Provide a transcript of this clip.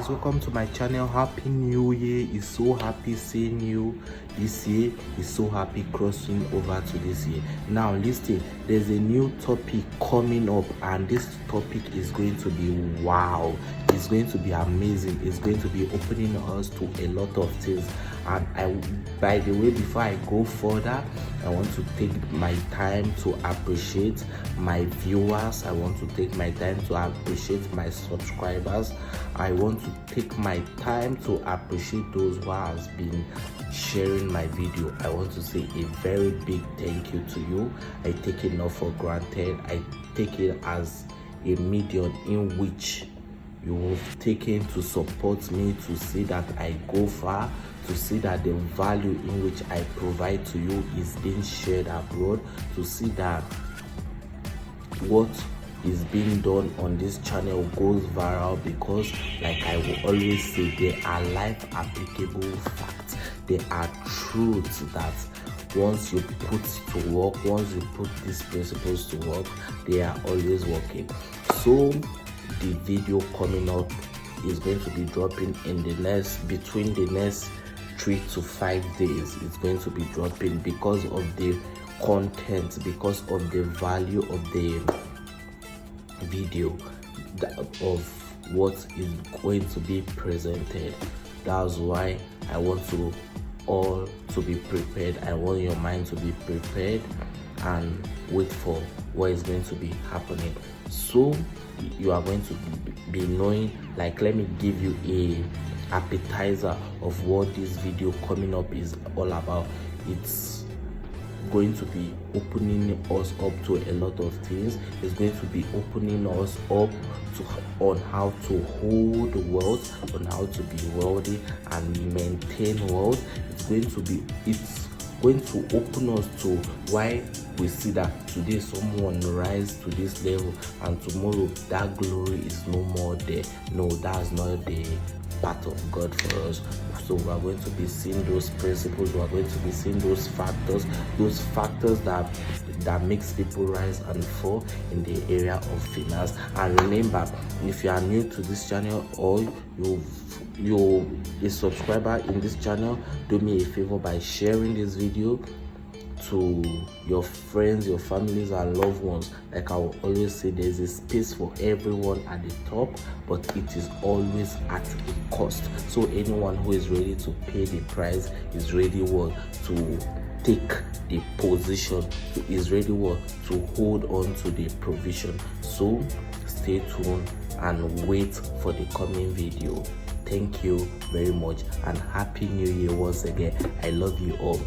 guys, welcome to my channel. Happy New Year. It's so happy seeing you this year. It's so happy crossing over to this year. Now listen, there's a new topic coming up, and this topic is going to be wow. It's going to be amazing. It's going to be opening us to a lot of things. And by the way, before I go further, I want to take my time to appreciate my viewers. I want to take my time to appreciate my subscribers. I want to take my time to appreciate those who has been sharing my video. I want to say a very big thank you to you. I take it not for granted. I take it as a medium in which you have taken to support me, to see that I go far, to see that the value in which I provide to you is being shared abroad, to see that what is being done on this channel goes viral, because like I will always say, they are life applicable facts. They are truths that once you put to work, once you put these principles to work, they are always working. So the video coming up is going to be dropping in between the next 3 to 5 days. It's going to be dropping because of the content, because of the value of the video, of what is going to be presented. That's why I want to all to be prepared. I want your mind to be prepared and wait for what is going to be happening. So you are going to be knowing, like, let me give you a appetizer of what this video coming up is all about. It's going to be opening us up to a lot of things. It's going to be opening us up on how to hold wealth, on how to be wealthy and maintain wealth. It's going to open us to why we see that today someone rise to this level and tomorrow that glory is no more there. No, that's not the part of God for us. So we are going to be seeing those principles. We are going to be seeing those factors that makes people rise and fall in the area of finance. And remember, if you are new to this channel or you're a subscriber in this channel, do me a favor by sharing this video to your friends, your families and loved ones. Like I will always say, there's a space for everyone at the top, but it is always at a cost. So anyone who is ready to pay the price is ready to take the position, is ready to hold on to the provision. So stay tuned and wait for the coming video. Thank you very much and happy new year once again. I love you all.